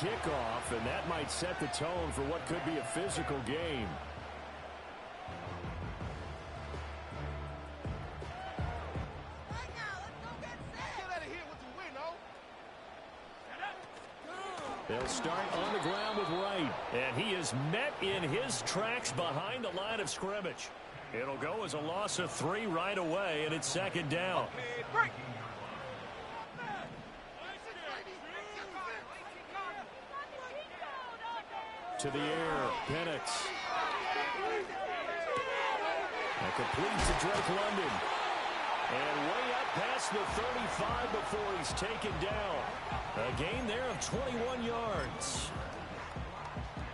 kickoff, and that might set the tone for what could be a physical game. They'll start on the ground with Wright, and he is met in his tracks behind the line of scrimmage. It'll go as a loss of 3 right away, and it's second down. To the air, Penix. And completes to Drake London. And way up past the 35 before he's taken down. A gain there of 21 yards.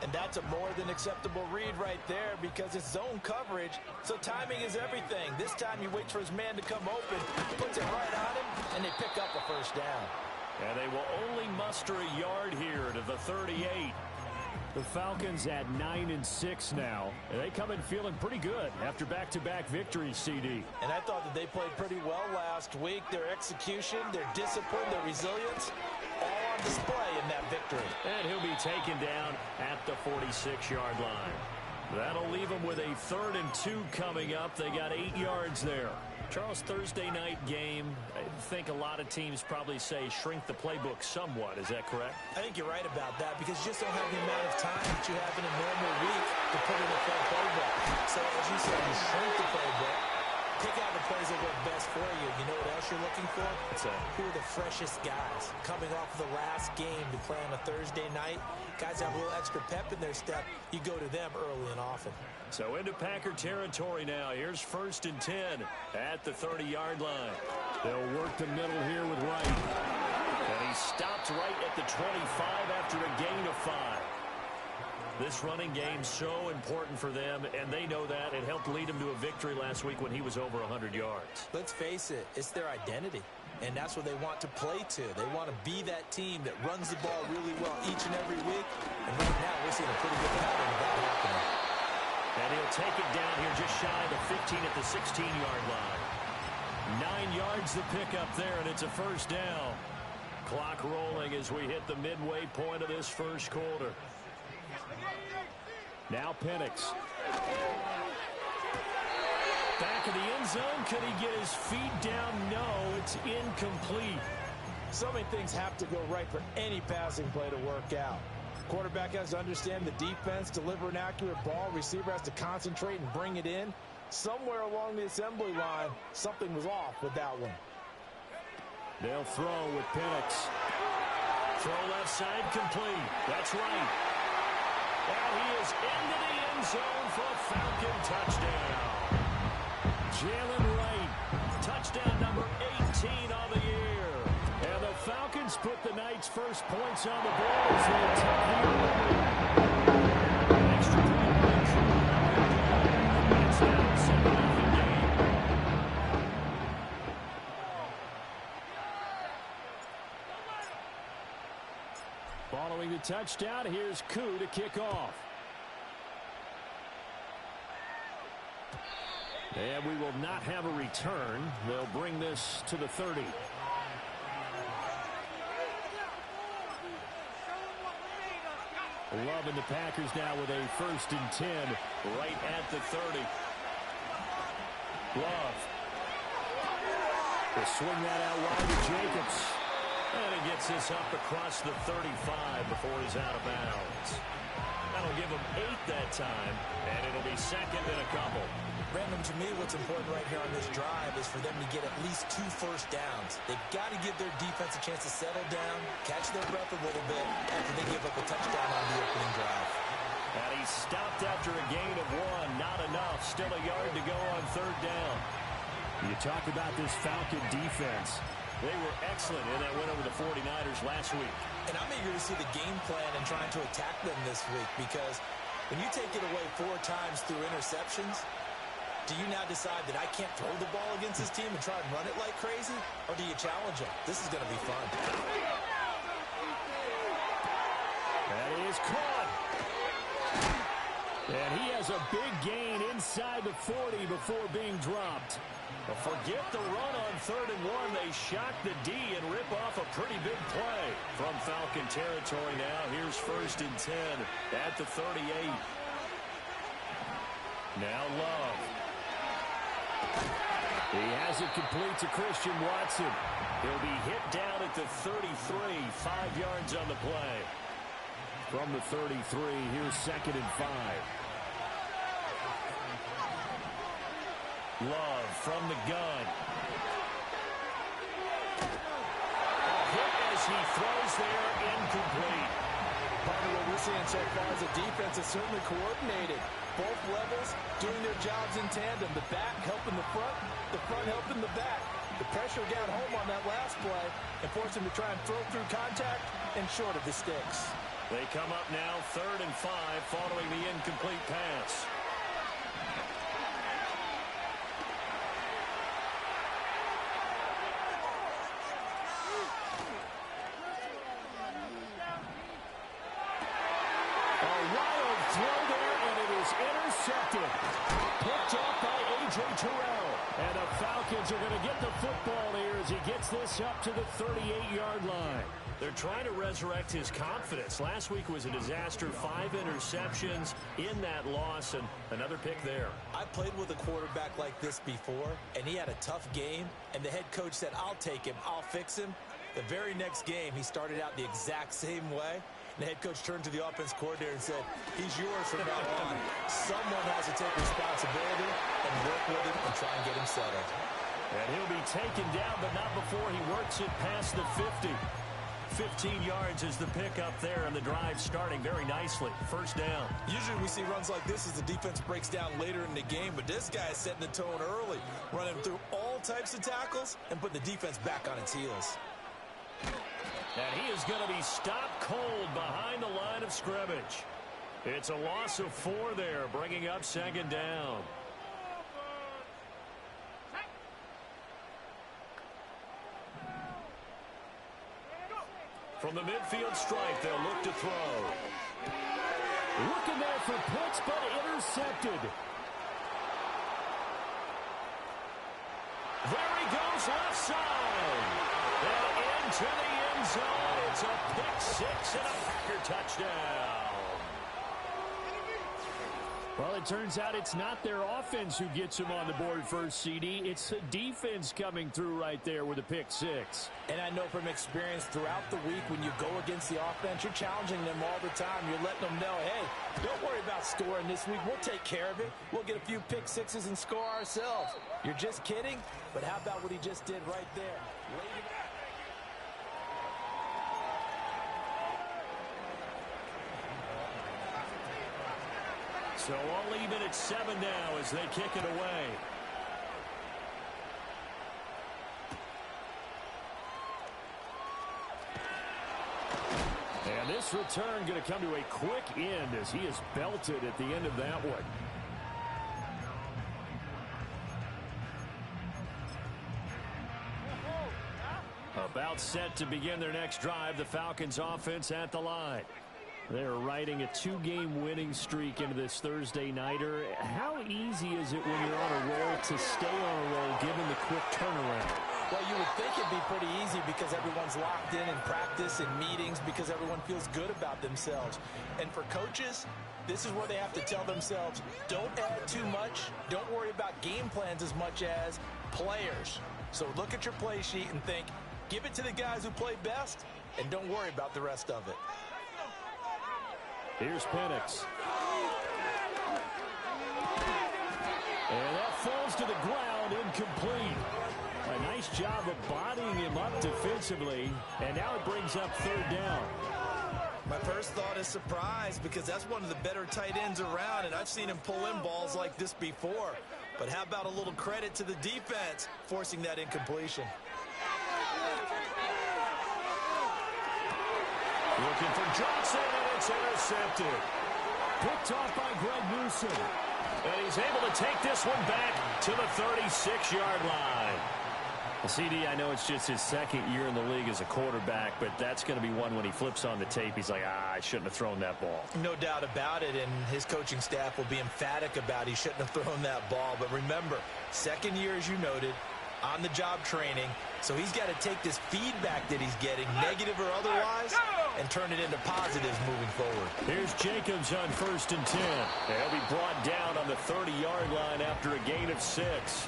And that's a more than acceptable read right there because it's zone coverage, so timing is everything. This time he waits for his man to come open, puts it right on him, and they pick up a first down. And they will only muster a yard here to the 38. The Falcons at 9-6 now, and they come in feeling pretty good after back-to-back victories, CD. And I thought that they played pretty well last week. Their execution, their discipline, their resilience, all on display in that victory. And he'll be taken down at the 46-yard line. That'll leave them with a 3rd and 2 coming up. They got 8 yards there. Charles, Thursday night game, I think a lot of teams probably say shrink the playbook somewhat. Is that correct? I think you're right about that because you just don't have the amount of time that you have in a normal week to put in a full playbook. So as you said, you shrink the playbook, pick out the plays that work best for you. You know what else you're looking for? Who are the freshest guys coming off the last game to play on a Thursday night? Guys have a little extra pep in their step. You go to them early and often. So into Packer territory now. Here's 1st and 10 at the 30-yard line. They'll work the middle here with Wright. And he stopped right at the 25 after a gain of 5. This running game so important for them, and they know that. It helped lead them to a victory last week when he was over 100 yards. Let's face it, it's their identity, and that's what they want to play to. They want to be that team that runs the ball really well each and every week, and right now we're seeing a pretty good pattern of that happening. And he'll take it down here just shy of the 15 at the 16-yard line. 9 yards to pick up there, and it's a first down. Clock rolling as we hit the midway point of this first quarter. Now Penix. Back of the end zone. Could he get his feet down? No, it's incomplete. So many things have to go right for any passing play to work out. Quarterback has to understand the defense, deliver an accurate ball. Receiver has to concentrate and bring it in. Somewhere along the assembly line, something was off with that one. They'll throw with Penix. Throw left side complete. That's right. And he is into the end zone for a Falcon touchdown. Jalen Wright, touchdown number 18 on the year. And the Falcons put the night's first points on the board as they take the lead. Extra point by Drew. It's now 7-0 game. Following the touchdown, here's Koo to kick off. And we will not have a return. They'll bring this to the 30. Love and the Packers now with a 1st and 10 right at the 30. Love. They'll swing that out wide to Jacobs. And he gets this up across the 35 before he's out of bounds. That'll give him 8 that time, and it'll be 2nd and a couple. Brandon, to me, what's important right here on this drive is for them to get at least 2 first downs. They've got to give their defense a chance to settle down, catch their breath a little bit after they give up a touchdown on the opening drive. And he stopped after a gain of 1. Not enough. Still a yard to go on 3rd down. You talk about this Falcon defense. They were excellent in that win over the 49ers last week. And I'm eager to see the game plan and trying to attack them this week because when you take it away 4 times through interceptions, do you now decide that I can't throw the ball against this team and try and run it like crazy? Or do you challenge them? This is going to be fun. That is caught. And he has a big gain inside the 40 before being dropped. Forget the run on 3rd and 1. They shock the D and rip off a pretty big play. From Falcon territory now, here's 1st and 10 at the 38. Now Love. He has it complete to Christian Watson. He'll be hit down at the 33, 5 yards on the play. From the 33, here's 2nd and 5. Love from the gun. Hit as he throws there, incomplete. Part of what we're seeing so far is the defense is certainly coordinated. Both levels doing their jobs in tandem. The back helping the front helping the back. The pressure got home on that last play and forced him to try and throw through contact and short of the sticks. They come up now 3rd and 5 following the incomplete pass. Intercepted. Picked off by A.J. Terrell. And the Falcons are going to get the football here as he gets this up to the 38-yard line. They're trying to resurrect his confidence. Last week was a disaster. 5 interceptions in that loss and another pick there. I played with a quarterback like this before, and he had a tough game, and the head coach said, I'll take him, I'll fix him. The very next game, he started out the exact same way. The head coach turned to the offense coordinator and said, he's yours from now on. Someone has to take responsibility and work with him and try and get him settled. And he'll be taken down, but not before he works it past the 50. 15 yards is the pickup there, and the drive starting very nicely. 1st down. Usually we see runs like this as the defense breaks down later in the game, but this guy is setting the tone early, running through all types of tackles and putting the defense back on its heels. And he is going to be stopped cold behind the line of scrimmage. It's a loss of 4 there, bringing up 2nd down. From the midfield stripe, they'll look to throw. Looking there for Pitts, but intercepted. There he goes, left side. And into the end zone. It's a pick 6 and a Packer touchdown. Well, it turns out it's not their offense who gets him on the board first, CD. It's the defense coming through right there with a pick 6. And I know from experience throughout the week when you go against the offense, you're challenging them all the time. You're letting them know, hey, don't worry about scoring this week. We'll take care of it. We'll get a few pick 6s and score ourselves. You're just kidding? But how about what he just did right there? So all even at 7 now as they kick it away. And this return going to come to a quick end as he is belted at the end of that one. About set to begin their next drive, the Falcons offense at the line. They're riding a 2-game winning streak into this Thursday nighter. How easy is it when you're on a roll to stay on a roll given the quick turnaround? Well, you would think it'd be pretty easy because everyone's locked in practice and meetings because everyone feels good about themselves. And for coaches, this is where they have to tell themselves, don't add too much. Don't worry about game plans as much as players. So look at your play sheet and think, give it to the guys who play best and don't worry about the rest of it. Here's Penix. And that falls to the ground, incomplete. A nice job of bodying him up defensively, and now it brings up 3rd down. My first thought is surprise because that's one of the better tight ends around, and I've seen him pull in balls like this before. But how about a little credit to the defense forcing that incompletion? Looking for Johnson, and it's intercepted. Picked off by Greg Newsome. And he's able to take this one back to the 36-yard line. Well, CD, I know it's just his second year in the league as a quarterback, but that's going to be one when he flips on the tape. He's like, I shouldn't have thrown that ball. No doubt about it, and his coaching staff will be emphatic about he shouldn't have thrown that ball. But remember, second year, as you noted, on-the-job training, so he's got to take this feedback that he's getting, negative or otherwise, and turn it into positives moving forward. Here's Jacobs on 1st and 10. He'll be brought down on the 30-yard line after a gain of 6.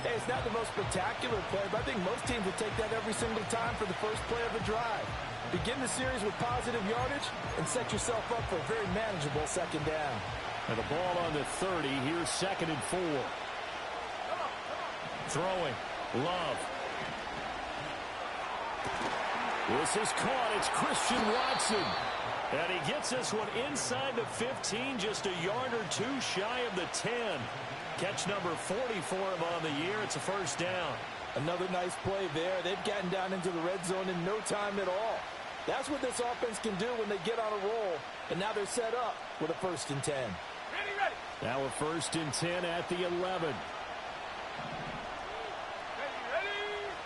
Hey, it's not the most spectacular play, but I think most teams will take that every single time for the first play of the drive. Begin the series with positive yardage and set yourself up for a very manageable second down. And the ball on the 30. Here's 2nd and 4. Throwing. Love. This is caught. It's Christian Watson. And he gets this one inside the 15, just a yard or two shy of the 10. Catch number 40 for him on the year. It's a first down. Another nice play there. They've gotten down into the red zone in no time at all. That's what this offense can do when they get on a roll. And now they're set up with a 1st and 10. Ready. Now a 1st and 10 at the 11.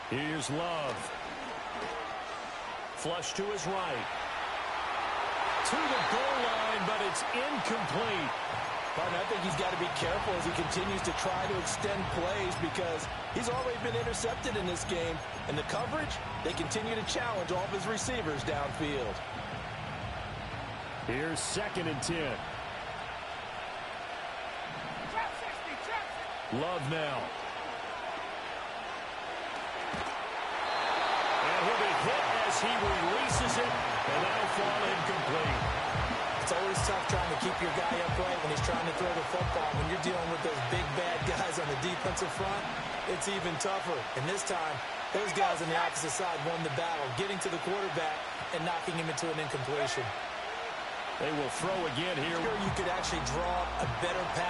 Ready. Here's Love. Flush to his right. To the goal line, but it's incomplete. Partner, I think he's got to be careful as he continues to try to extend plays because he's already been intercepted in this game. And the coverage, they continue to challenge all of his receivers downfield. Here's 2nd and 10. Love now. And he'll be hit as he releases it, and that'll fall incomplete. It's always tough trying to keep your guy upright when he's trying to throw the football. When you're dealing with those big, bad guys on the defensive front, it's even tougher. And this time, those guys on the opposite side won the battle, getting to the quarterback and knocking him into an incompletion. They will throw again here. You could actually draw a better pass.